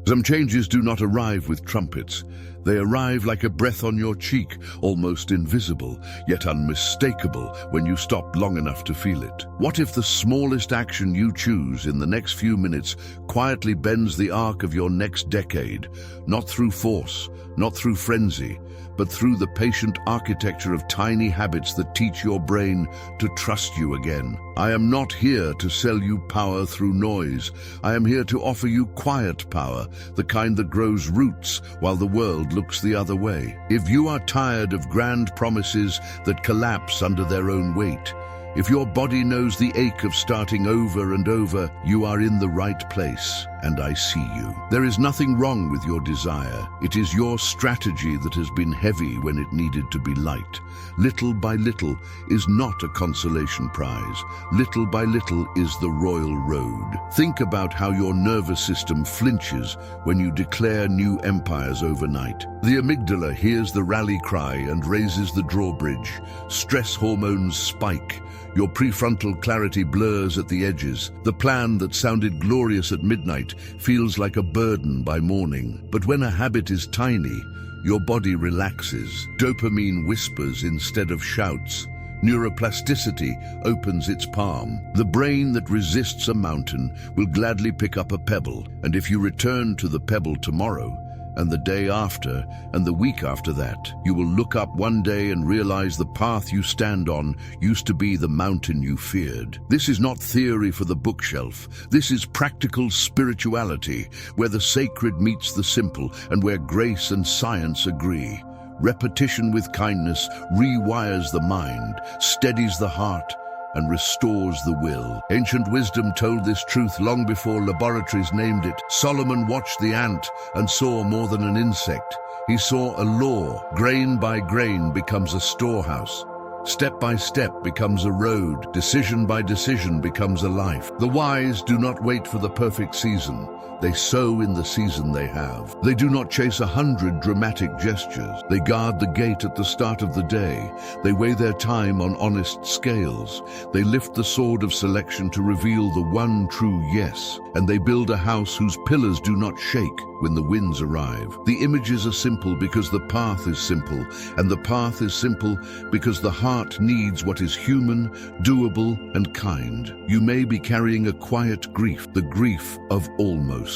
Some changes do not arrive with trumpets. They arrive like a breath on your cheek, almost invisible, yet unmistakable when you stop long enough to feel it. What if the smallest action you choose in the next few minutes quietly bends the arc of your next decade, not through force, not through frenzy, but through the patient architecture of tiny habits that teach your brain to trust you again? I am not here to sell you power through noise. I am here to offer you quiet power, the kind that grows roots while the world looks the other way. If you are tired of grand promises that collapse under their own weight, if your body knows the ache of starting over and over, you are in the right place, and I see you. There is nothing wrong with your desire. It is your strategy that has been heavy when it needed to be light. Little by little is not a consolation prize. Little by little is the royal road. Think about how your nervous system flinches when you declare new empires overnight. The amygdala hears the rally cry and raises the drawbridge. Stress hormones spike. Your prefrontal clarity blurs at the edges. The plan that sounded glorious at midnight feels like a burden by morning. But when a habit is tiny, your body relaxes. Dopamine whispers instead of shouts. Neuroplasticity opens its palm. The brain that resists a mountain will gladly pick up a pebble, and if you return to the pebble tomorrow, and the day after, and the week after that, you will look up one day and realize the path you stand on used to be the mountain you feared. This is not theory for the bookshelf. This is practical spirituality, where the sacred meets the simple, and where grace and science agree. Repetition with kindness rewires the mind, steadies the heart, and restores the will. Ancient wisdom told this truth long before laboratories named it. Solomon watched the ant and saw more than an insect. He saw a law. Grain by grain becomes a storehouse. Step by step becomes a road. Decision by decision becomes a life. The wise do not wait for the perfect season. They sow in the season they have. They do not chase 100 dramatic gestures. They guard the gate at the start of the day. They weigh their time on honest scales. They lift the sword of selection to reveal the one true yes. And they build a house whose pillars do not shake when the winds arrive. The images are simple because the path is simple, and the path is simple because the heart needs what is human, doable, and kind. You may be carrying a quiet grief, the grief of almost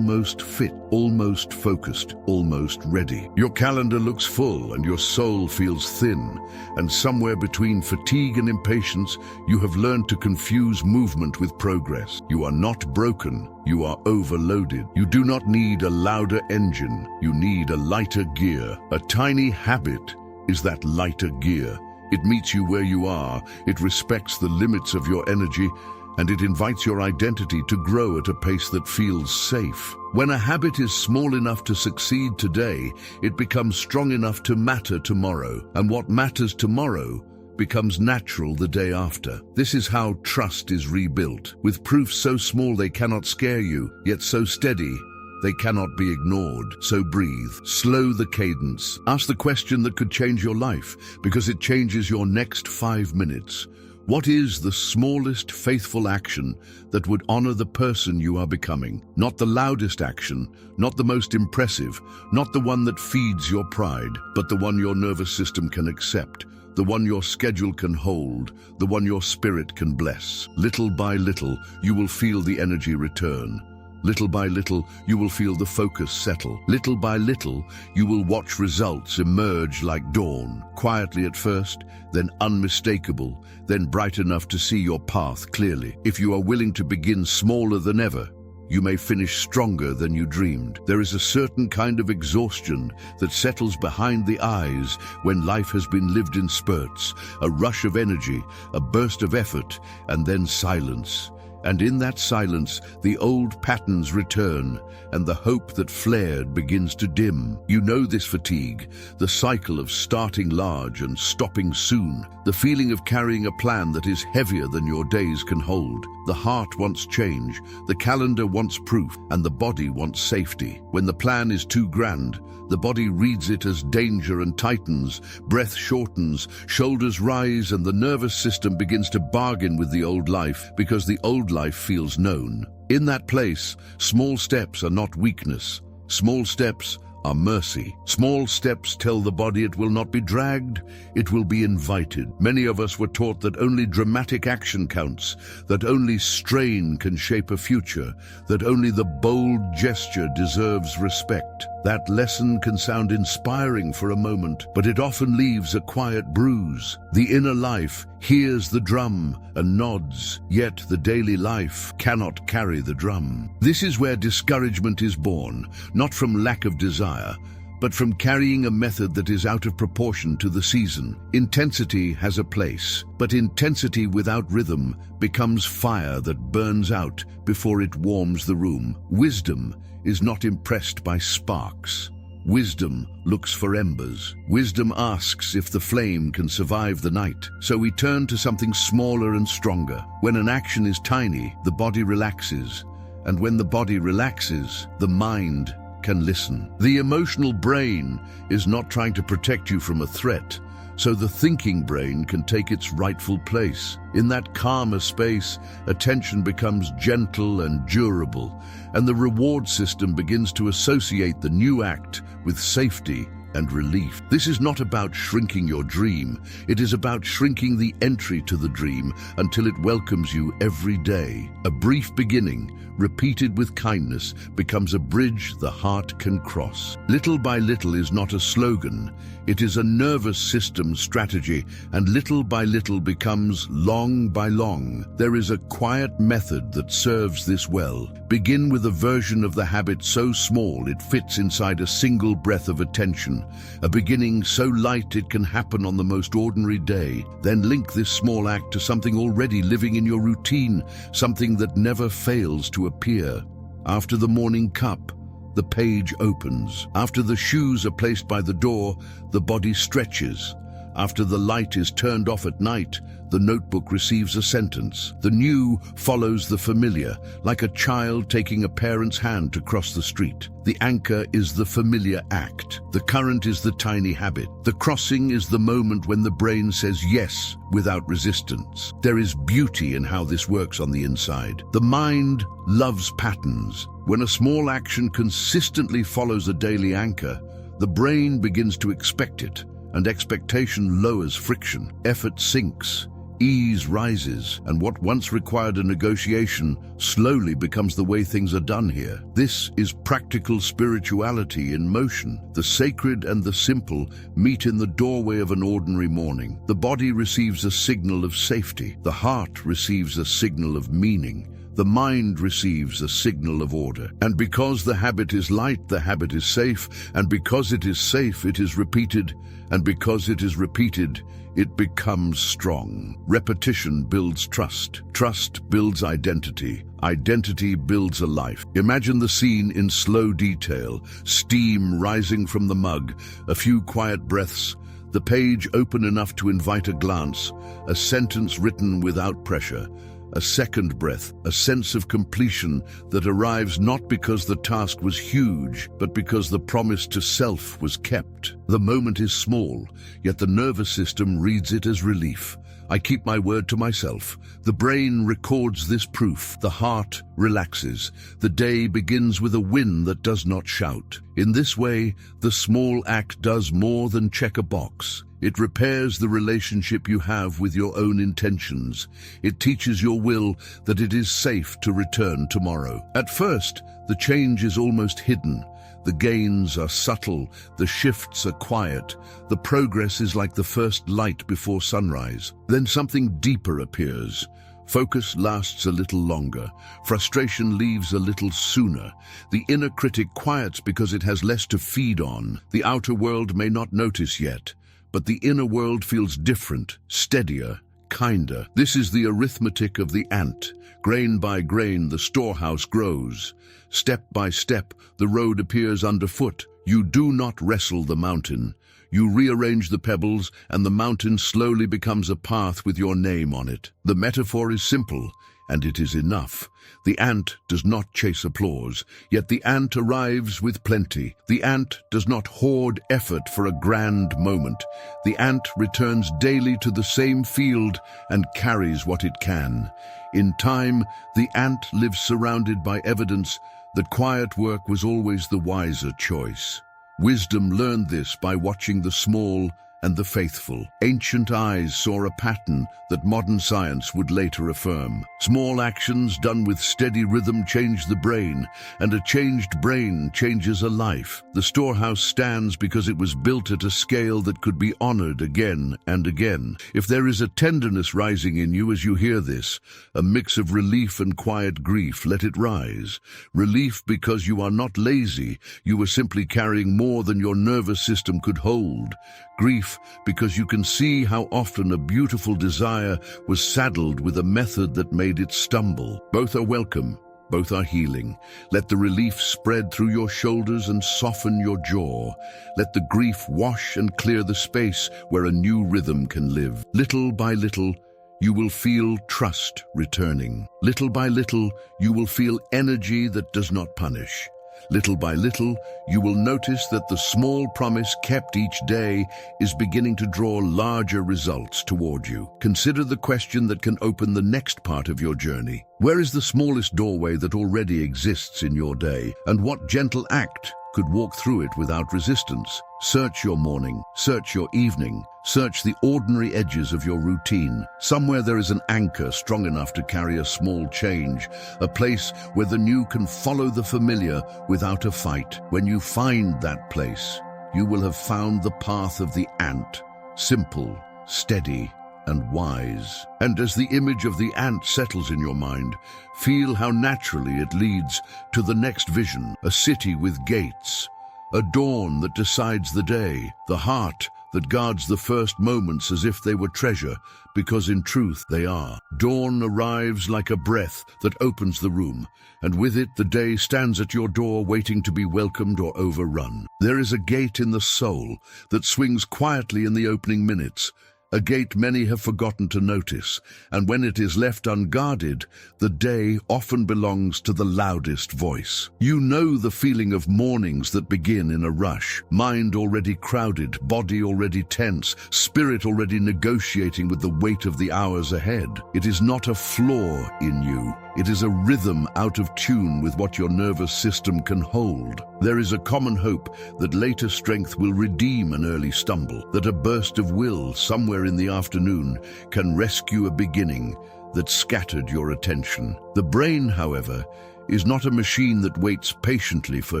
fit, almost focused, almost ready. Your calendar looks full and your soul feels thin, and somewhere between fatigue and impatience, you have learned to confuse movement with progress. You are not broken, you are overloaded. You do not need a louder engine, you need a lighter gear. A tiny habit is that lighter gear. It meets you where you are, it respects the limits of your energy, and it invites your identity to grow at a pace that feels safe. When a habit is small enough to succeed today, it becomes strong enough to matter tomorrow. And what matters tomorrow becomes natural the day after. This is how trust is rebuilt, with proofs so small they cannot scare you, yet so steady they cannot be ignored. So breathe, slow the cadence. Ask the question that could change your life, because it changes your next 5 minutes. What is the smallest faithful action that would honor the person you are becoming? Not the loudest action, not the most impressive, not the one that feeds your pride, but the one your nervous system can accept, the one your schedule can hold, the one your spirit can bless. Little by little, you will feel the energy return. Little by little, you will feel the focus settle. Little by little, you will watch results emerge like dawn, quietly at first, then unmistakable, then bright enough to see your path clearly. If you are willing to begin smaller than ever, you may finish stronger than you dreamed. There is a certain kind of exhaustion that settles behind the eyes when life has been lived in spurts, a rush of energy, a burst of effort, and then silence. And in that silence, the old patterns return, and the hope that flared begins to dim. You know this fatigue, the cycle of starting large and stopping soon, the feeling of carrying a plan that is heavier than your days can hold. The heart wants change, the calendar wants proof, and the body wants safety. When the plan is too grand, the body reads it as danger and tightens, breath shortens, shoulders rise, and the nervous system begins to bargain with the old life because the old life feels known. In that place, small steps are not weakness. Small steps are mercy. Small steps tell the body it will not be dragged, it will be invited. Many of us were taught that only dramatic action counts, that only strain can shape a future, that only the bold gesture deserves respect. That lesson can sound inspiring for a moment, but it often leaves a quiet bruise. The inner life hears the drum and nods, yet the daily life cannot carry the drum. This is where discouragement is born, not from lack of desire, but from carrying a method that is out of proportion to the season. Intensity has a place, but intensity without rhythm becomes fire that burns out before it warms the room. Wisdom is not impressed by sparks. Wisdom looks for embers. Wisdom asks if the flame can survive the night. So we turn to something smaller and stronger. When an action is tiny, the body relaxes. And when the body relaxes, the mind can listen. The emotional brain is not trying to protect you from a threat, so the thinking brain can take its rightful place. In that calmer space, attention becomes gentle and durable, and the reward system begins to associate the new act with safety and relief. This is not about shrinking your dream. It is about shrinking the entry to the dream until it welcomes you every day. A brief beginning, repeated with kindness, becomes a bridge the heart can cross. Little by little is not a slogan. It is a nervous system strategy, and little by little becomes long by long. There is a quiet method that serves this well. Begin with a version of the habit so small it fits inside a single breath of attention, a beginning so light it can happen on the most ordinary day. Then link this small act to something already living in your routine, something that never fails to appear. After the morning cup, the page opens. After the shoes are placed by the door, the body stretches. After the light is turned off at night, the notebook receives a sentence. The new follows the familiar, like a child taking a parent's hand to cross the street. The anchor is the familiar act. The current is the tiny habit. The crossing is the moment when the brain says yes without resistance. There is beauty in how this works on the inside. The mind loves patterns. When a small action consistently follows a daily anchor, the brain begins to expect it, and expectation lowers friction. Effort sinks, ease rises, and what once required a negotiation slowly becomes the way things are done here. This is practical spirituality in motion. The sacred and the simple meet in the doorway of an ordinary morning. The body receives a signal of safety. The heart receives a signal of meaning. The mind receives a signal of order. And because the habit is light, the habit is safe. And because it is safe, it is repeated. And because it is repeated, it becomes strong. Repetition builds trust. Trust builds identity. Identity builds a life. Imagine the scene in slow detail. Steam rising from the mug, a few quiet breaths, the page open enough to invite a glance, a sentence written without pressure. A second breath, a sense of completion that arrives not because the task was huge, but because the promise to self was kept. The moment is small, yet the nervous system reads it as relief. I keep my word to myself. The brain records this proof. The heart relaxes. The day begins with a win that does not shout. In this way, the small act does more than check a box. It repairs the relationship you have with your own intentions. It teaches your will that it is safe to return tomorrow. At first, the change is almost hidden. The gains are subtle, the shifts are quiet, the progress is like the first light before sunrise. Then something deeper appears. Focus lasts a little longer. Frustration leaves a little sooner. The inner critic quiets because it has less to feed on. The outer world may not notice yet, but the inner world feels different, steadier, kinder. This is the arithmetic of the ant. Grain by grain, the storehouse grows. Step by step, the road appears underfoot. You do not wrestle the mountain. You rearrange the pebbles, and the mountain slowly becomes a path with your name on it. The metaphor is simple. and it is enough. The ant does not chase applause, yet the ant arrives with plenty. The ant does not hoard effort for a grand moment. The ant returns daily to the same field and carries what it can. In time, the ant lives surrounded by evidence that quiet work was always the wiser choice. Wisdom learned this by watching the small and the faithful. Ancient eyes saw a pattern that modern science would later affirm. Small actions done with steady rhythm change the brain, and a changed brain changes a life. The storehouse stands because it was built at a scale that could be honored again and again. If there is a tenderness rising in you as you hear this, a mix of relief and quiet grief, let it rise. Relief because you are not lazy, you are simply carrying more than your nervous system could hold. Grief because you can see how often a beautiful desire was saddled with a method that made it stumble. Both are welcome, both are healing. Let the relief spread through your shoulders and soften your jaw. Let the grief wash and clear the space where a new rhythm can live. Little by little, you will feel trust returning. Little by little, you will feel energy that does not punish. Little by little, you will notice that the small promise kept each day is beginning to draw larger results toward you. Consider the question that can open the next part of your journey. Where is the smallest doorway that already exists in your day, and what gentle act could walk through it without resistance? Search your morning, search your evening, search the ordinary edges of your routine. Somewhere there is an anchor strong enough to carry a small change, a place where the new can follow the familiar without a fight. When you find that place, you will have found the path of the ant, simple, steady, and wise. And as the image of the ant settles in your mind, feel how naturally it leads to the next vision, a city with gates, a dawn that decides the day, the heart that guards the first moments as if they were treasure, because in truth they are. Dawn arrives like a breath that opens the room, and with it the day stands at your door waiting to be welcomed or overrun. There is a gate in the soul that swings quietly in the opening minutes, a gate many have forgotten to notice, and when it is left unguarded, the day often belongs to the loudest voice. You know the feeling of mornings that begin in a rush, mind already crowded, body already tense, spirit already negotiating with the weight of the hours ahead. It is not a flaw in you. It is a rhythm out of tune with what your nervous system can hold. There is a common hope that later strength will redeem an early stumble, that a burst of will somewhere in the afternoon can rescue a beginning that scattered your attention. The brain, however, is not a machine that waits patiently for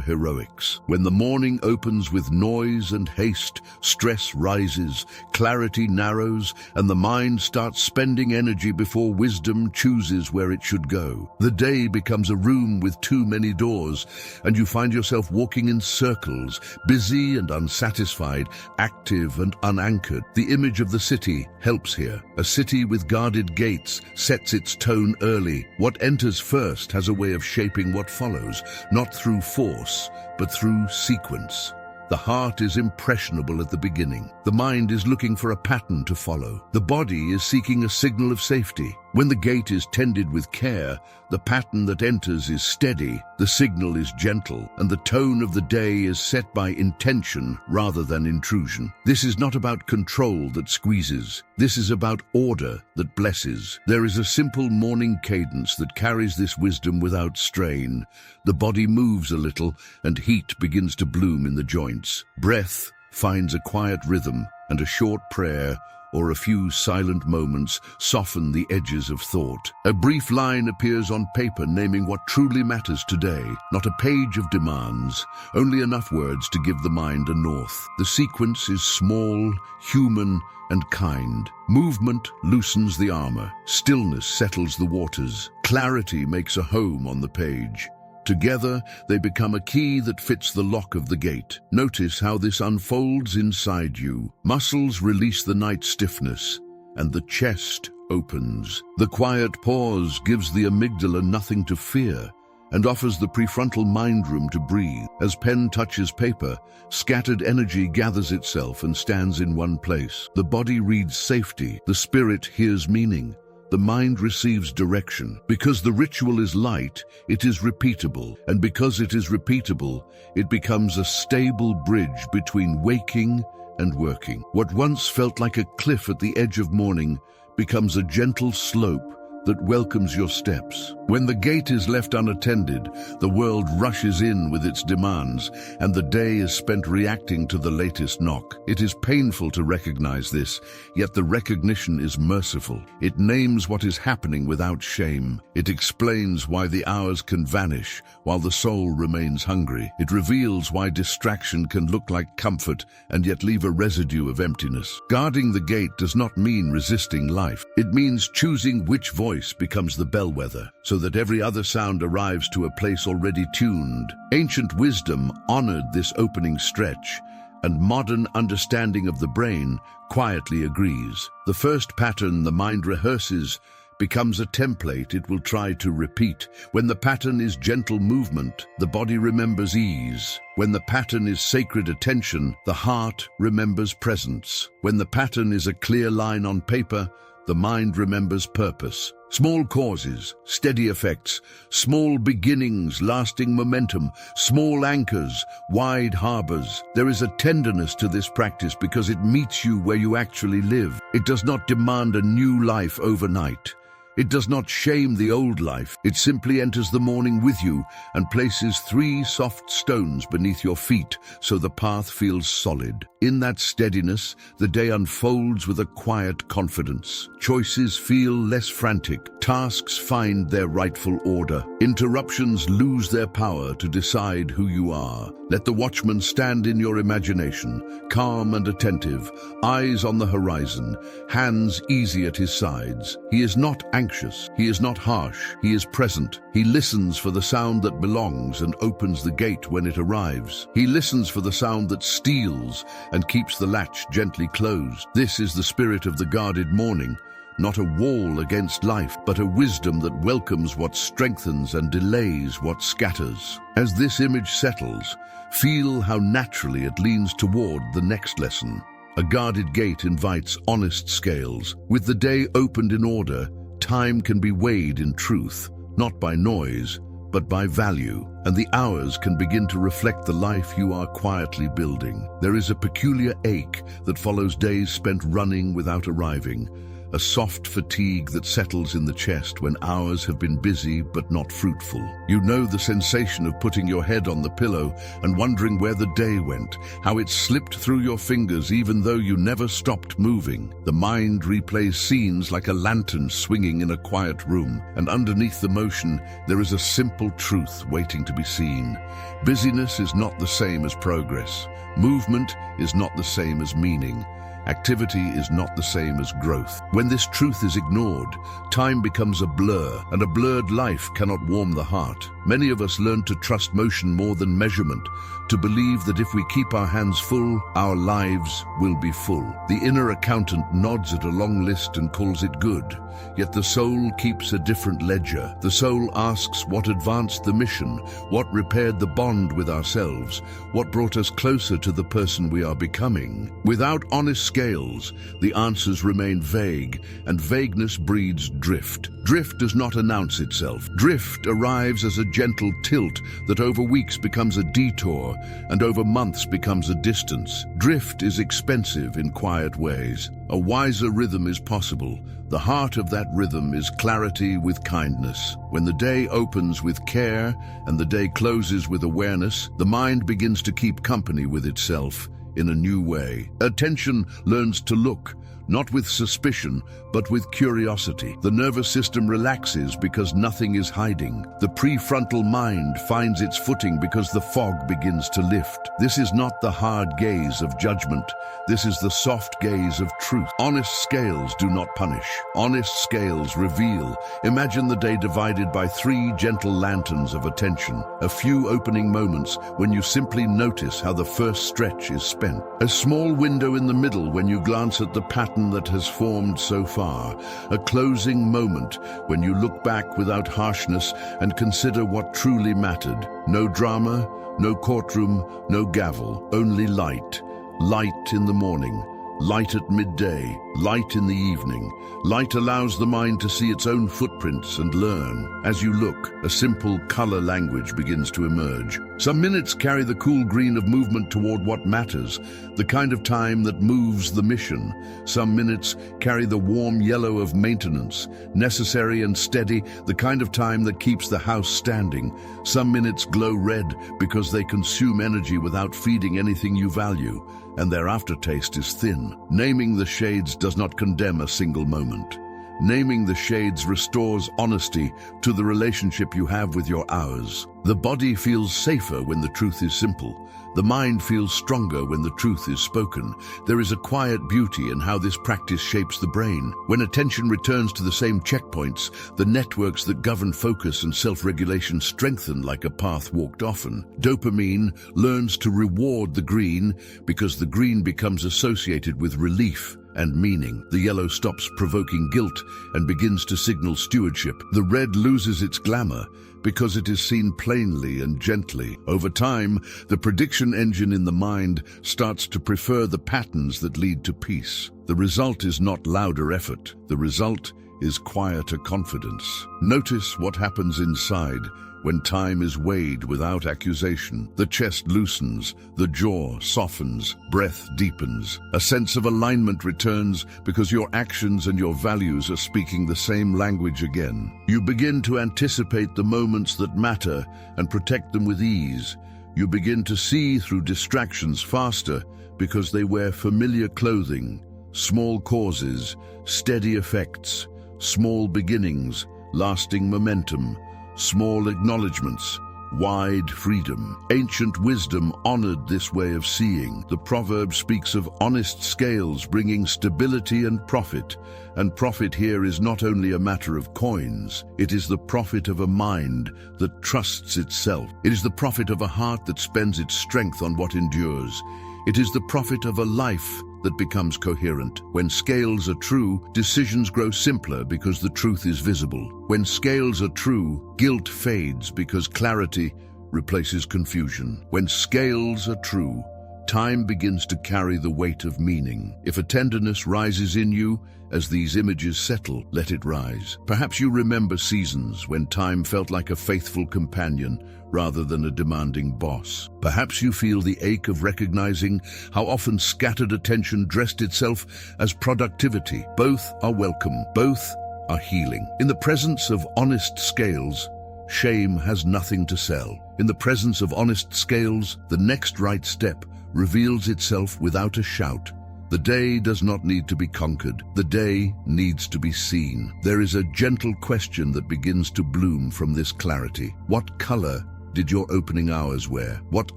heroics. When the morning opens with noise and haste, stress rises, clarity narrows, and the mind starts spending energy before wisdom chooses where it should go. The day becomes a room with too many doors, and you find yourself walking in circles, busy and unsatisfied, active and unanchored. The image of the city helps here. A city with guarded gates sets its tone early. What enters first has a way of shaping what follows, not through force, but through sequence. The heart is impressionable at the beginning. The mind is looking for a pattern to follow. The body is seeking a signal of safety. When the gate is tended with care, the pattern that enters is steady, the signal is gentle, and the tone of the day is set by intention rather than intrusion. This is not about control that squeezes. This is about order that blesses. There is a simple morning cadence that carries this wisdom without strain. The body moves a little, and heat begins to bloom in the joints. Breath finds a quiet rhythm, and a short prayer or a few silent moments soften the edges of thought. A brief line appears on paper naming what truly matters today, not a page of demands, only enough words to give the mind a north. The sequence is small, human, and kind. Movement loosens the armor. Stillness settles the waters. Clarity makes a home on the page. Together, they become a key that fits the lock of the gate. Notice how this unfolds inside you. Muscles release the night stiffness, and the chest opens. The quiet pause gives the amygdala nothing to fear, and offers the prefrontal mind room to breathe. As pen touches paper, scattered energy gathers itself and stands in one place. The body reads safety, the spirit hears meaning, the mind receives direction. Because the ritual is light, it is repeatable. And because it is repeatable, it becomes a stable bridge between waking and working. What once felt like a cliff at the edge of morning becomes a gentle slope that welcomes your steps. When the gate is left unattended, the world rushes in with its demands, and the day is spent reacting to the latest knock. It is painful to recognize this, yet the recognition is merciful. It names what is happening without shame. It explains why the hours can vanish while the soul remains hungry. It reveals why distraction can look like comfort and yet leave a residue of emptiness. Guarding the gate does not mean resisting life. It means choosing which voice becomes the bellwether, so that every other sound arrives to a place already tuned. Ancient wisdom honored this opening stretch, and modern understanding of the brain quietly agrees. The first pattern the mind rehearses becomes a template it will try to repeat. When the pattern is gentle movement, the body remembers ease. When the pattern is sacred attention, the heart remembers presence. When the pattern is a clear line on paper, the mind remembers purpose. Small causes, steady effects, small beginnings, lasting momentum, small anchors, wide harbors. There is a tenderness to this practice because it meets you where you actually live. It does not demand a new life overnight. It does not shame the old life. It simply enters the morning with you and places 3 soft stones beneath your feet so the path feels solid. In that steadiness, the day unfolds with a quiet confidence. Choices feel less frantic. Tasks find their rightful order. Interruptions lose their power to decide who you are. Let the watchman stand in your imagination, calm and attentive, eyes on the horizon, hands easy at his sides. He is not anxious. He is not harsh. He is present. He listens for the sound that belongs and opens the gate when it arrives. He listens for the sound that steals and keeps the latch gently closed. This is the spirit of the guarded morning. Not a wall against life, but a wisdom that welcomes what strengthens and delays what scatters. As this image settles, feel how naturally it leans toward the next lesson. A guarded gate invites honest scales. With the day opened in order, time can be weighed in truth, not by noise, but by value, and the hours can begin to reflect the life you are quietly building. There is a peculiar ache that follows days spent running without arriving, a soft fatigue that settles in the chest when hours have been busy but not fruitful. You know the sensation of putting your head on the pillow and wondering where the day went, how it slipped through your fingers even though you never stopped moving. The mind replays scenes like a lantern swinging in a quiet room, and underneath the motion there is a simple truth waiting to be seen. Busyness is not the same as progress. Movement is not the same as meaning. Activity is not the same as growth. When this truth is ignored, time becomes a blur, and a blurred life cannot warm the heart. Many of us learn to trust motion more than measurement, to believe that if we keep our hands full, our lives will be full. The inner accountant nods at a long list and calls it good, yet the soul keeps a different ledger. The soul asks what advanced the mission, what repaired the bond with ourselves, what brought us closer to the person we are becoming. Without honest scales, the answers remain vague, and vagueness breeds drift. Drift does not announce itself. Drift arrives as a gentle tilt that over weeks becomes a detour and over months becomes a distance. Drift is expensive in quiet ways. A wiser rhythm is possible. The heart of that rhythm is clarity with kindness. When the day opens with care and the day closes with awareness, the mind begins to keep company with itself in a new way. Attention learns to look, not with suspicion, but with curiosity. The nervous system relaxes because nothing is hiding. The prefrontal mind finds its footing because the fog begins to lift. This is not the hard gaze of judgment. This is the soft gaze of truth. Honest scales do not punish. Honest scales reveal. Imagine the day divided by 3 gentle lanterns of attention. A few opening moments when you simply notice how the first stretch is spent. A small window in the middle when you glance at the pattern that has formed so far. A closing moment when you look back without harshness and consider what truly mattered. No drama, no courtroom, no gavel, only light. Light in the morning, light at midday, Light in the evening. Light allows the mind to see its own footprints and learn. As you look, a simple color language begins to emerge. Some minutes carry the cool green of movement toward what matters, the kind of time that moves the mission. Some minutes carry the warm yellow of maintenance, necessary and steady, the kind of time that keeps the house standing. Some minutes glow red because they consume energy without feeding anything you value, and their aftertaste is thin. Naming the shades does not condemn a single moment. Naming the shades restores honesty to the relationship you have with your hours. The body feels safer when the truth is simple. The mind feels stronger when the truth is spoken. There is a quiet beauty in how this practice shapes the brain. When attention returns to the same checkpoints, the networks that govern focus and self-regulation strengthen like a path walked often. Dopamine learns to reward the green because the green becomes associated with relief and meaning. The yellow stops provoking guilt and begins to signal stewardship. The red loses its glamour because it is seen plainly and gently. Over time, the prediction engine in the mind starts to prefer the patterns that lead to peace. The result is not louder effort. The result is quieter confidence. Notice what happens inside when time is weighed without accusation. The chest loosens, the jaw softens, breath deepens. A sense of alignment returns because your actions and your values are speaking the same language again. You begin to anticipate the moments that matter and protect them with ease. You begin to see through distractions faster because they wear familiar clothing. Small causes, steady effects, small beginnings, lasting momentum. Small acknowledgements, wide freedom. Ancient wisdom honored this way of seeing. The proverb speaks of honest scales bringing stability and profit. And profit here is not only a matter of coins, it is the profit of a mind that trusts itself. It is the profit of a heart that spends its strength on what endures. It is the profit of a life that becomes coherent. When scales are true, decisions grow simpler because the truth is visible. When scales are true, guilt fades because clarity replaces confusion. When scales are true, time begins to carry the weight of meaning. If a tenderness rises in you, as these images settle, let it rise. Perhaps you remember seasons when time felt like a faithful companion rather than a demanding boss. Perhaps you feel the ache of recognizing how often scattered attention dressed itself as productivity. Both are welcome. Both are healing. In the presence of honest scales, shame has nothing to sell. In the presence of honest scales, the next right step reveals itself without a shout. The day does not need to be conquered. The day needs to be seen. There is a gentle question that begins to bloom from this clarity. What color did your opening hours wear? What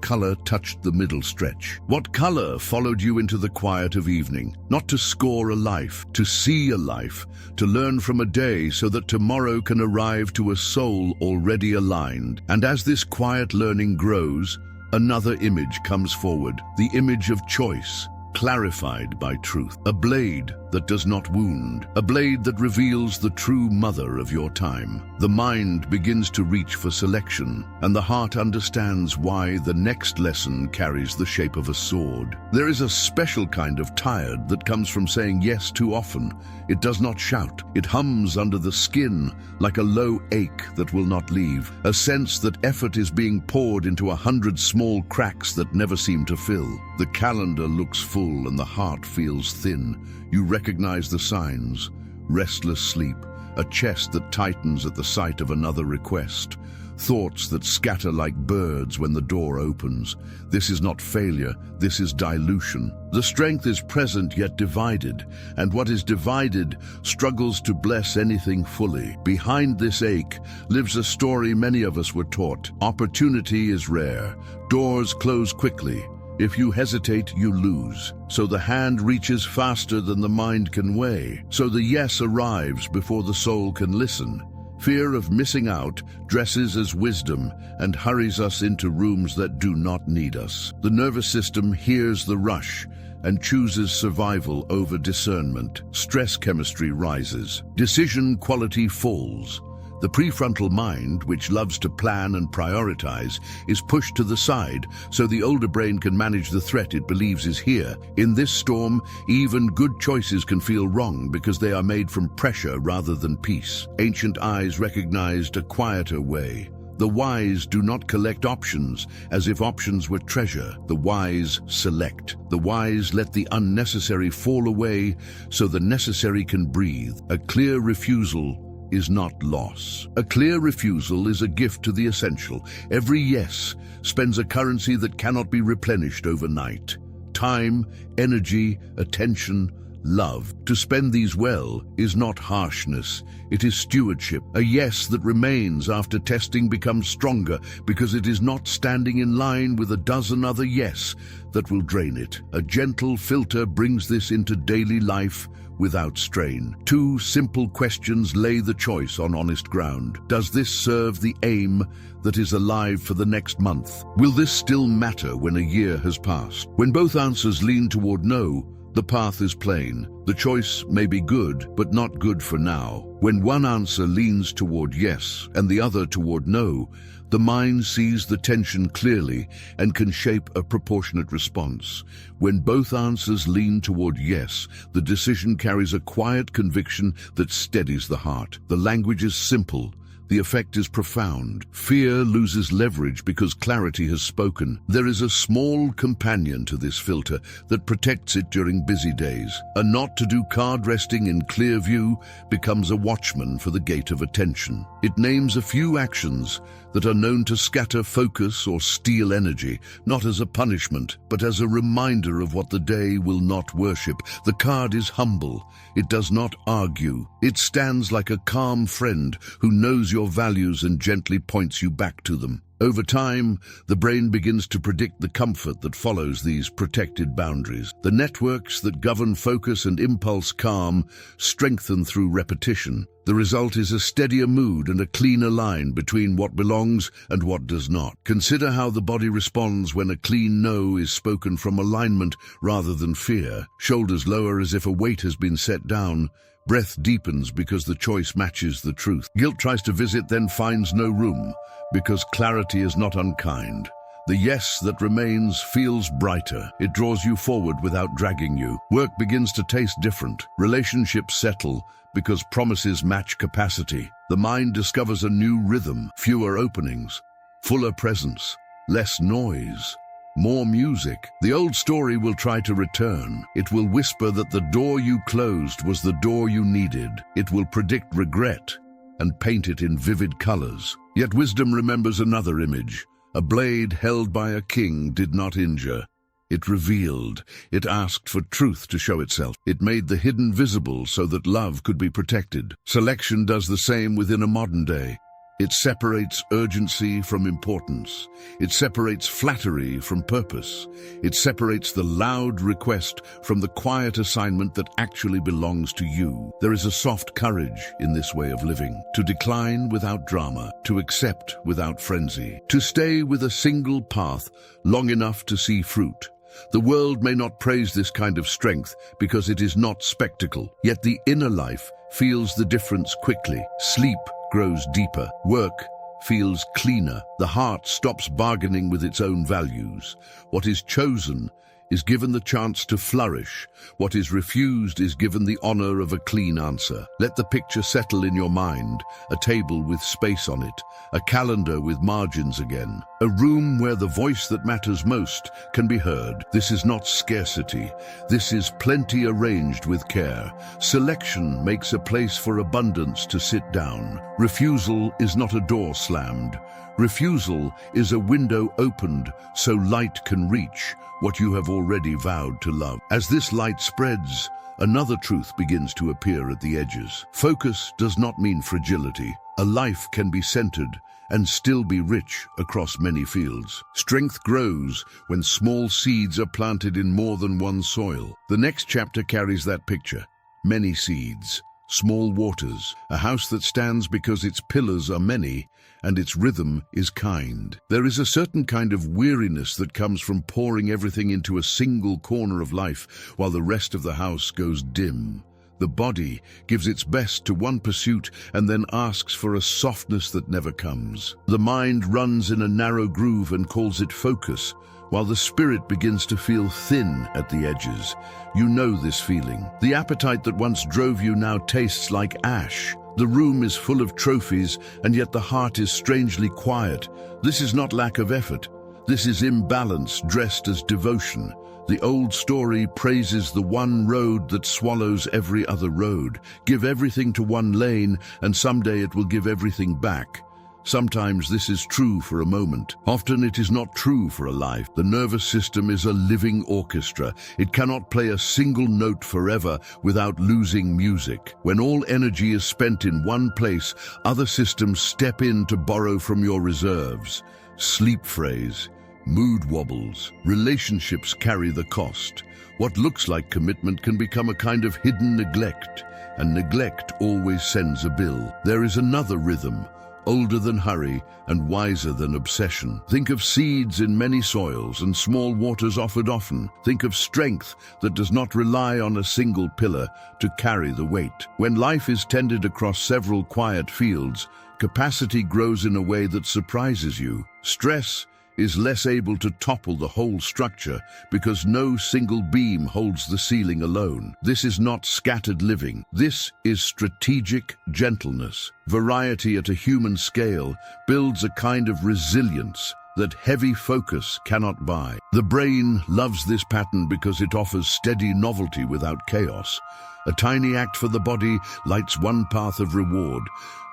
color touched the middle stretch? What color followed you into the quiet of evening? Not to score a life, to see a life, to learn from a day so that tomorrow can arrive to a soul already aligned. And as this quiet learning grows, another image comes forward, the image of choice, clarified by truth. A blade that does not wound, a blade that reveals the true mother of your time. The mind begins to reach for selection, and the heart understands why the next lesson carries the shape of a sword. There is a special kind of tired that comes from saying yes too often. It does not shout. It hums under the skin like a low ache that will not leave, a sense that effort is being poured into 100 small cracks that never seem to fill. The calendar looks full and the heart feels thin. You recognize the signs: restless sleep, a chest that tightens at the sight of another request, thoughts that scatter like birds when the door opens. This is not failure, this is dilution. The strength is present yet divided, and what is divided struggles to bless anything fully. Behind this ache lives a story many of us were taught. Opportunity is rare, doors close quickly. If you hesitate, you lose. So the hand reaches faster than the mind can weigh. So the yes arrives before the soul can listen. Fear of missing out dresses as wisdom and hurries us into rooms that do not need us. The nervous system hears the rush and chooses survival over discernment. Stress chemistry rises. Decision quality falls. The prefrontal mind, which loves to plan and prioritize, is pushed to the side so the older brain can manage the threat it believes is here. In this storm, even good choices can feel wrong because they are made from pressure rather than peace. Ancient eyes recognized a quieter way. The wise do not collect options as if options were treasure. The wise select. The wise let the unnecessary fall away so the necessary can breathe. A clear refusal is not loss. A clear refusal is a gift to the essential. Every yes spends a currency that cannot be replenished overnight. Time, energy, attention, love. To spend these well is not harshness, it is stewardship. A yes that remains after testing becomes stronger because it is not standing in line with a dozen other yes that will drain it. A gentle filter brings this into daily life without strain. Two simple questions lay the choice on honest ground. Does this serve the aim that is alive for the next month? Will this still matter when a year has passed? When both answers lean toward no, the path is plain. The choice may be good, but not good for now. When one answer leans toward yes and the other toward no, the mind sees the tension clearly and can shape a proportionate response. When both answers lean toward yes, the decision carries a quiet conviction that steadies the heart. The language is simple. The effect is profound. Fear loses leverage because clarity has spoken. There is a small companion to this filter that protects it during busy days. A not-to-do card resting in clear view becomes a watchman for the gate of attention. It names a few actions that are known to scatter focus or steal energy, not as a punishment, but as a reminder of what the day will not worship. The card is humble. It does not argue. It stands like a calm friend who knows your values and gently points you back to them. Over time, the brain begins to predict the comfort that follows these protected boundaries. The networks that govern focus and impulse calm strengthen through repetition. The result is a steadier mood and a cleaner line between what belongs and what does not. Consider how the body responds when a clean no is spoken from alignment rather than fear. Shoulders lower as if a weight has been set down. Breath deepens because the choice matches the truth. Guilt tries to visit, then finds no room, because clarity is not unkind. The yes that remains feels brighter. It draws you forward without dragging you. Work begins to taste different. Relationships settle because promises match capacity. The mind discovers a new rhythm, fewer openings, fuller presence, less noise, more music. The old story will try to return. It will whisper that the door you closed was the door you needed. It will predict regret and paint it in vivid colors. Yet wisdom remembers another image. A blade held by a king did not injure. It revealed. It asked for truth to show itself. It made the hidden visible so that love could be protected. Selection does the same within a modern day. It separates urgency from importance. It separates flattery from purpose. It separates the loud request from the quiet assignment that actually belongs to you. There is a soft courage in this way of living. To decline without drama, to accept without frenzy, to stay with a single path long enough to see fruit. The world may not praise this kind of strength because it is not spectacle, yet the inner life feels the difference quickly. Sleep grows deeper. Work feels cleaner. The heart stops bargaining with its own values. What is chosen is given the chance to flourish. What is refused is given the honor of a clean answer. Let the picture settle in your mind. A table with space on it. A calendar with margins again. A room where the voice that matters most can be heard. This is not scarcity. This is plenty arranged with care. Selection makes a place for abundance to sit down. Refusal is not a door slammed. Refusal is a window opened so light can reach what you have already vowed to love. As this light spreads, another truth begins to appear at the edges. Focus does not mean fragility. A life can be centered and still be rich across many fields. Strength grows when small seeds are planted in more than one soil. The next chapter carries that picture. Many seeds, small waters, a house that stands because its pillars are many and its rhythm is kind. There is a certain kind of weariness that comes from pouring everything into a single corner of life while the rest of the house goes dim. The body gives its best to one pursuit and then asks for a softness that never comes. The mind runs in a narrow groove and calls it focus, while the spirit begins to feel thin at the edges. You know this feeling. The appetite that once drove you now tastes like ash. The room is full of trophies, and yet the heart is strangely quiet. This is not lack of effort. This is imbalance dressed as devotion. The old story praises the one road that swallows every other road. Give everything to one lane, and someday it will give everything back. Sometimes this is true for a moment. Often it is not true for a life. The nervous system is a living orchestra. It cannot play a single note forever without losing music. When all energy is spent in one place, other systems step in to borrow from your reserves. Sleep phrase. Mood wobbles. Relationships carry the cost. What looks like commitment can become a kind of hidden neglect, and neglect always sends a bill. There is another rhythm, older than hurry and wiser than obsession. Think of seeds in many soils and small waters offered often. Think of strength that does not rely on a single pillar to carry the weight. When life is tended across several quiet fields, capacity grows in a way that surprises you. Stress is less able to topple the whole structure because no single beam holds the ceiling alone. This is not scattered living. This is strategic gentleness. Variety at a human scale builds a kind of resilience that heavy focus cannot buy. The brain loves this pattern because it offers steady novelty without chaos. A tiny act for the body lights one path of reward.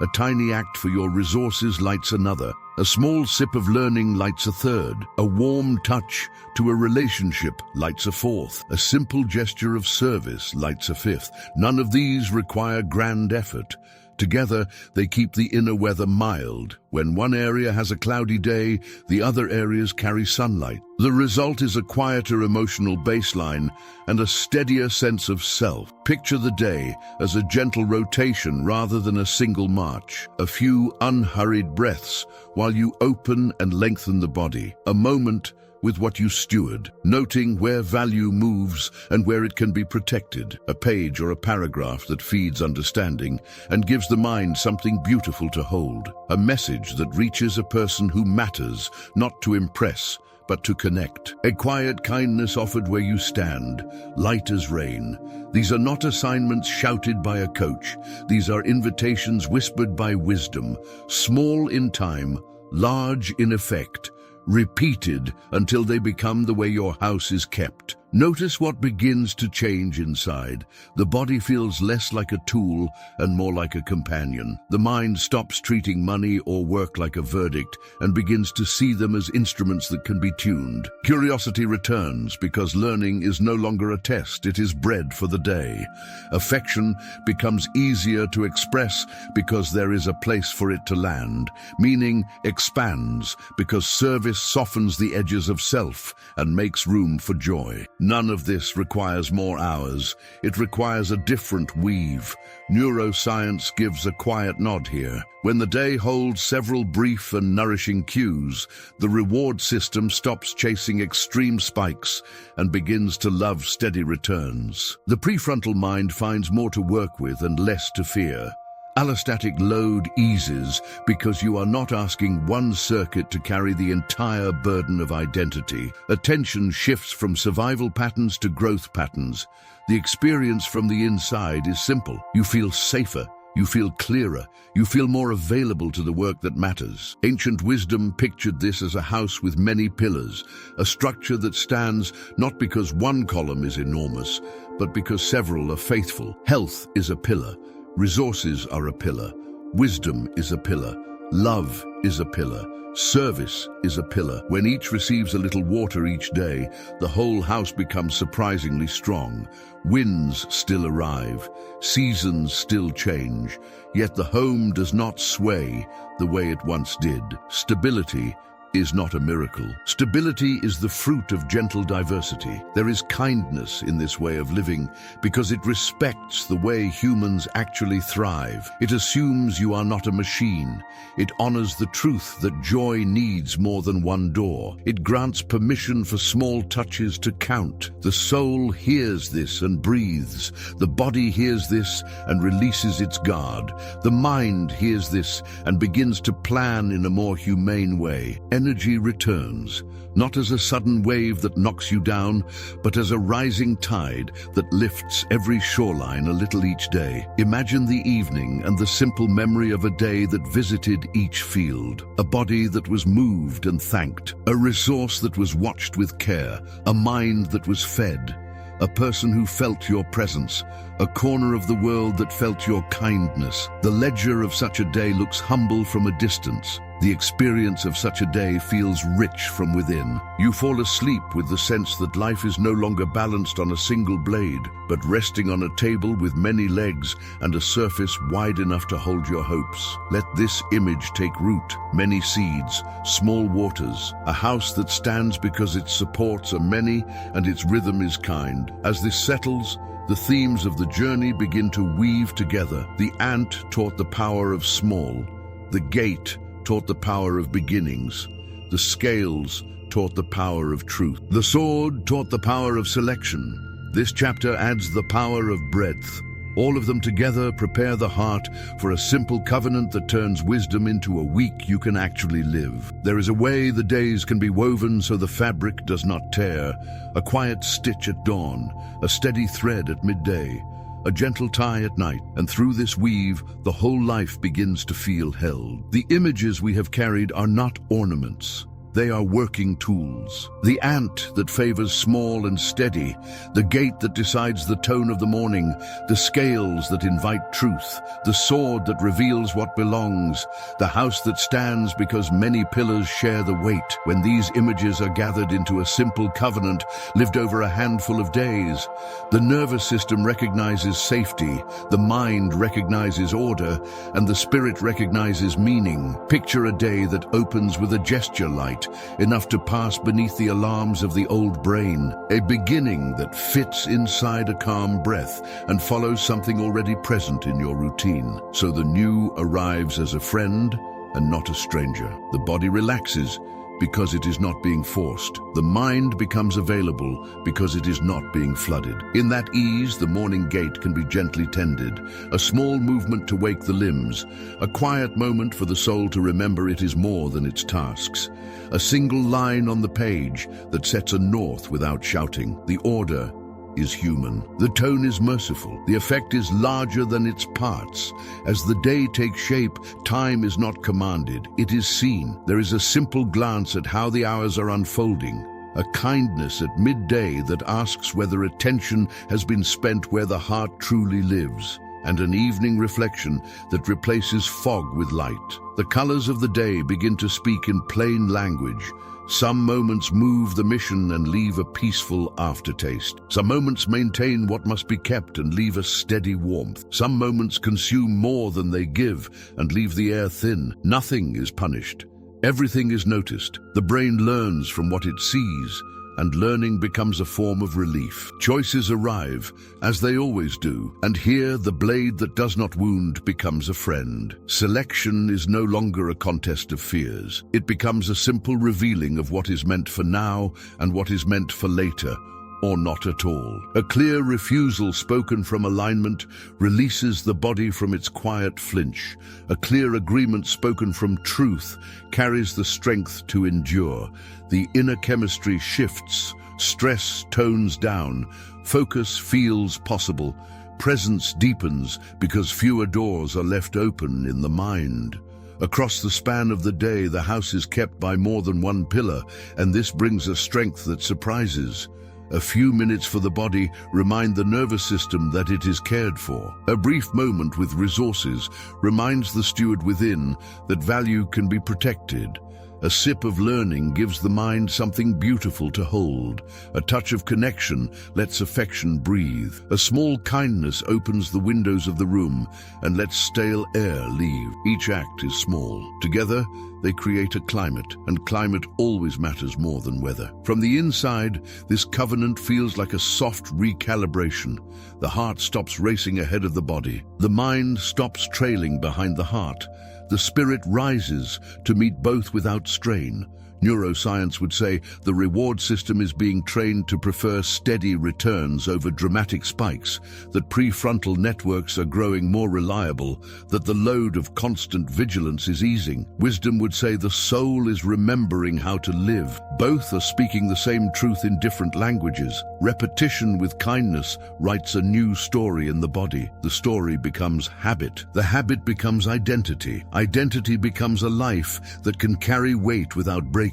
A tiny act for your resources lights another. A small sip of learning lights a third. A warm touch to a relationship lights a fourth. A simple gesture of service lights a fifth. None of these require grand effort. Together, they keep the inner weather mild. When one area has a cloudy day, the other areas carry sunlight. The result is a quieter emotional baseline and a steadier sense of self. Picture the day as a gentle rotation rather than a single march. A few unhurried breaths while you open and lengthen the body. A moment with what you steward, noting where value moves and where it can be protected. A page or a paragraph that feeds understanding and gives the mind something beautiful to hold. A message that reaches a person who matters, not to impress, but to connect. A quiet kindness offered where you stand, light as rain. These are not assignments shouted by a coach. These are invitations whispered by wisdom, small in time, large in effect, repeated until they become the way your house is kept. Notice what begins to change inside. The body feels less like a tool and more like a companion. The mind stops treating money or work like a verdict and begins to see them as instruments that can be tuned. Curiosity returns because learning is no longer a test, it is bread for the day. Affection becomes easier to express because there is a place for it to land. Meaning expands because service softens the edges of self and makes room for joy. None of this requires more hours. It requires a different weave. Neuroscience gives a quiet nod here. When the day holds several brief and nourishing cues, the reward system stops chasing extreme spikes and begins to love steady returns. The prefrontal mind finds more to work with and less to fear. Allostatic load eases because you are not asking one circuit to carry the entire burden of identity. Attention shifts from survival patterns to growth patterns. The experience from the inside is simple. You feel safer, you feel clearer, you feel more available to the work that matters. Ancient wisdom pictured this as a house with many pillars, a structure that stands not because one column is enormous, but because several are faithful. Health is a pillar. Resources are a pillar. Wisdom is a pillar. Love is a pillar. Service is a pillar. When each receives a little water each day, the whole house becomes surprisingly strong. Winds still arrive. Seasons still change. Yet the home does not sway the way it once did. Stability is not a miracle. Stability is the fruit of gentle diversity. There is kindness in this way of living because it respects the way humans actually thrive. It assumes you are not a machine. It honors the truth that joy needs more than one door. It grants permission for small touches to count. The soul hears this and breathes. The body hears this and releases its guard. The mind hears this and begins to plan in a more humane way. Energy returns, not as a sudden wave that knocks you down, but as a rising tide that lifts every shoreline a little each day. Imagine the evening and the simple memory of a day that visited each field, a body that was moved and thanked, a resource that was watched with care, a mind that was fed, a person who felt your presence, a corner of the world that felt your kindness. The ledger of such a day looks humble from a distance. The experience of such a day feels rich from within. You fall asleep with the sense that life is no longer balanced on a single blade, but resting on a table with many legs and a surface wide enough to hold your hopes. Let this image take root. Many seeds, small waters, a house that stands because its supports are many and its rhythm is kind. As this settles, the themes of the journey begin to weave together. The ant taught the power of small. The gate taught the power of beginnings. The scales taught the power of truth. The sword taught the power of selection. This chapter adds the power of breadth. All of them together prepare the heart for a simple covenant that turns wisdom into a week you can actually live. There is a way the days can be woven so the fabric does not tear. A quiet stitch at dawn, a steady thread at midday, a gentle tie at night, and through this weave, the whole life begins to feel held. The images we have carried are not ornaments. They are working tools. The ant that favors small and steady, the gate that decides the tone of the morning, the scales that invite truth, the sword that reveals what belongs, the house that stands because many pillars share the weight. When these images are gathered into a simple covenant lived over a handful of days, the nervous system recognizes safety, the mind recognizes order, and the spirit recognizes meaning. Picture a day that opens with a gesture light, enough to pass beneath the alarms of the old brain, a beginning that fits inside a calm breath and follows something already present in your routine. So the new arrives as a friend and not a stranger. The body relaxes because it is not being forced. The mind becomes available because it is not being flooded. In that ease, the morning gate can be gently tended, a small movement to wake the limbs, a quiet moment for the soul to remember it is more than its tasks, a single line on the page that sets a north without shouting. The order is human. The tone is merciful. The effect is larger than its parts. As the day takes shape, time is not commanded. It is seen. There is a simple glance at how the hours are unfolding, a kindness at midday that asks whether attention has been spent where the heart truly lives, and an evening reflection that replaces fog with light. The colors of the day begin to speak in plain language. Some moments move the mission and leave a peaceful aftertaste. Some moments maintain what must be kept and leave a steady warmth. Some moments consume more than they give and leave the air thin. Nothing is punished. Everything is noticed. The brain learns from what it sees, and learning becomes a form of relief. Choices arrive, as they always do, and here the blade that does not wound becomes a friend. Selection is no longer a contest of fears. It becomes a simple revealing of what is meant for now and what is meant for later, or not at all. A clear refusal spoken from alignment releases the body from its quiet flinch. A clear agreement spoken from truth carries the strength to endure. The inner chemistry shifts, stress tones down, focus feels possible, presence deepens because fewer doors are left open in the mind. Across the span of the day, the house is kept by more than one pillar, and this brings a strength that surprises. A few minutes for the body remind the nervous system that it is cared for. A brief moment with resources reminds the steward within that value can be protected. A sip of learning gives the mind something beautiful to hold. A touch of connection lets affection breathe. A small kindness opens the windows of the room and lets stale air leave. Each act is small. Together, they create a climate, and climate always matters more than weather. From the inside, this covenant feels like a soft recalibration. The heart stops racing ahead of the body. The mind stops trailing behind the heart. The spirit rises to meet both without strain. Neuroscience would say the reward system is being trained to prefer steady returns over dramatic spikes, that prefrontal networks are growing more reliable, that the load of constant vigilance is easing. Wisdom would say the soul is remembering how to live. Both are speaking the same truth in different languages. Repetition with kindness writes a new story in the body. The story becomes habit. The habit becomes identity. Identity becomes a life that can carry weight without breaking.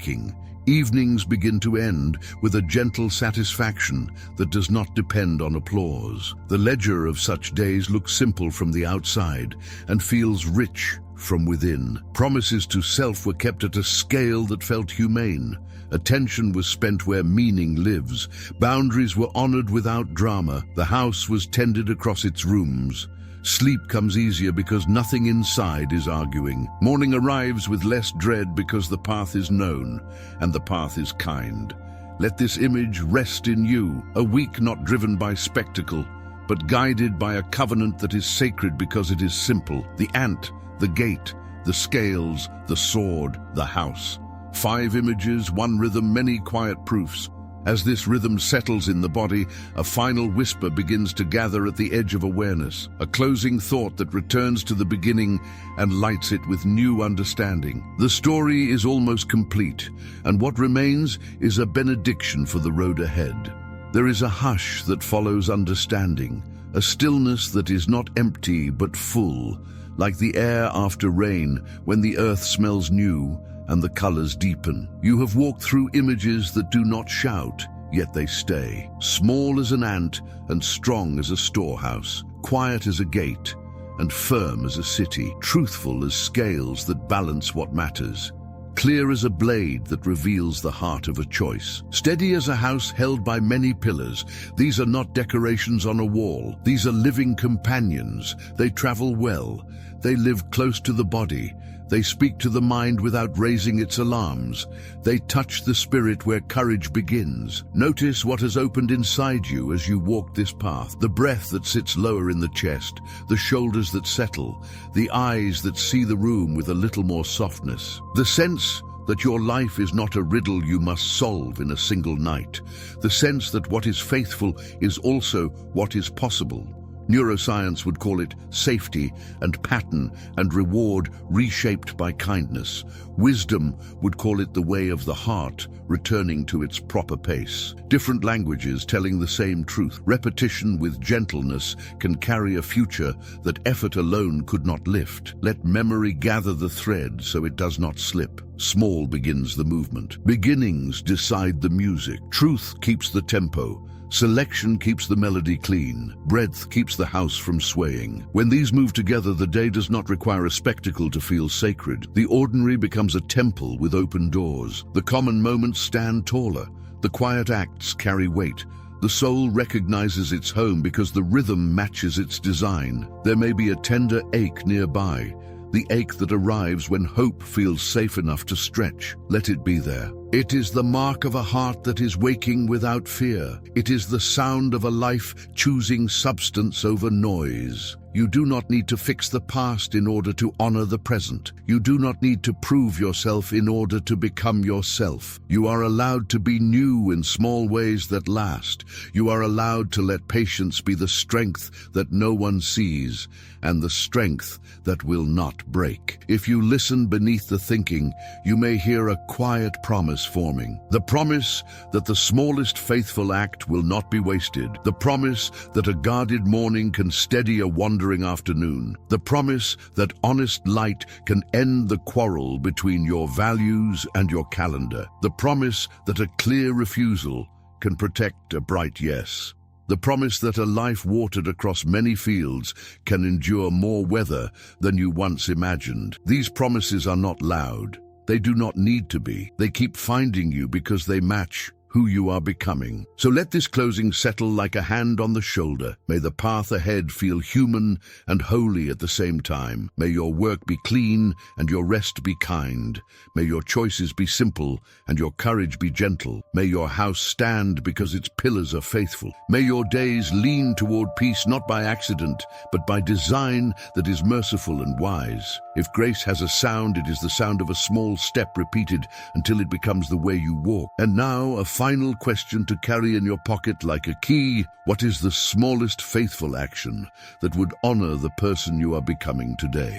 Evenings begin to end with a gentle satisfaction that does not depend on applause. The ledger of such days looks simple from the outside and feels rich from within. Promises to self were kept at a scale that felt humane. Attention was spent where meaning lives. Boundaries were honored without drama. The house was tended across its rooms. Sleep comes easier because nothing inside is arguing. Morning arrives with less dread because the path is known, and the path is kind. Let this image rest in you, a week not driven by spectacle, but guided by a covenant that is sacred because it is simple. The ant, the gate, the scales, the sword, the house. 5 images, 1 rhythm, many quiet proofs. As this rhythm settles in the body, a final whisper begins to gather at the edge of awareness, a closing thought that returns to the beginning and lights it with new understanding. The story is almost complete, and what remains is a benediction for the road ahead. There is a hush that follows understanding, a stillness that is not empty but full, like the air after rain when the earth smells new and the colors deepen. You have walked through images that do not shout, yet they stay. Small as an ant and strong as a storehouse, quiet as a gate and firm as a city, truthful as scales that balance what matters, clear as a blade that reveals the heart of a choice, steady as a house held by many pillars. These are not decorations on a wall. These are living companions. They travel well. They live close to the body. They speak to the mind without raising its alarms. They touch the spirit where courage begins. Notice what has opened inside you as you walk this path. The breath that sits lower in the chest, the shoulders that settle, the eyes that see the room with a little more softness. The sense that your life is not a riddle you must solve in a single night. The sense that what is faithful is also what is possible. Neuroscience would call it safety and pattern and reward reshaped by kindness. Wisdom would call it the way of the heart, returning to its proper pace. Different languages telling the same truth. Repetition with gentleness can carry a future that effort alone could not lift. Let memory gather the thread so it does not slip. Small begins the movement. Beginnings decide the music. Truth keeps the tempo. Selection keeps the melody clean. Breadth keeps the house from swaying. When these move together, the day does not require a spectacle to feel sacred. The ordinary becomes a temple with open doors. The common moments stand taller. The quiet acts carry weight. The soul recognizes its home because the rhythm matches its design. There may be a tender ache nearby, the ache that arrives when hope feels safe enough to stretch. Let it be there. It is the mark of a heart that is waking without fear. It is the sound of a life choosing substance over noise. You do not need to fix the past in order to honor the present. You do not need to prove yourself in order to become yourself. You are allowed to be new in small ways that last. You are allowed to let patience be the strength that no one sees and the strength that will not break. If you listen beneath the thinking, you may hear a quiet promise forming. The promise that the smallest faithful act will not be wasted. The promise that a guarded morning can steady a wandering afternoon. The promise that honest light can end the quarrel between your values and your calendar. The promise that a clear refusal can protect a bright yes. The promise that a life watered across many fields can endure more weather than you once imagined. These promises are not loud. They do not need to be. They keep finding you because they match who you are becoming. So let this closing settle like a hand on the shoulder. May the path ahead feel human and holy at the same time. May your work be clean and your rest be kind. May your choices be simple and your courage be gentle. May your house stand because its pillars are faithful. May your days lean toward peace not by accident, but by design that is merciful and wise. If grace has a sound, it is the sound of a small step repeated until it becomes the way you walk. And now, a final question to carry in your pocket like a key. What is the smallest faithful action that would honor the person you are becoming today?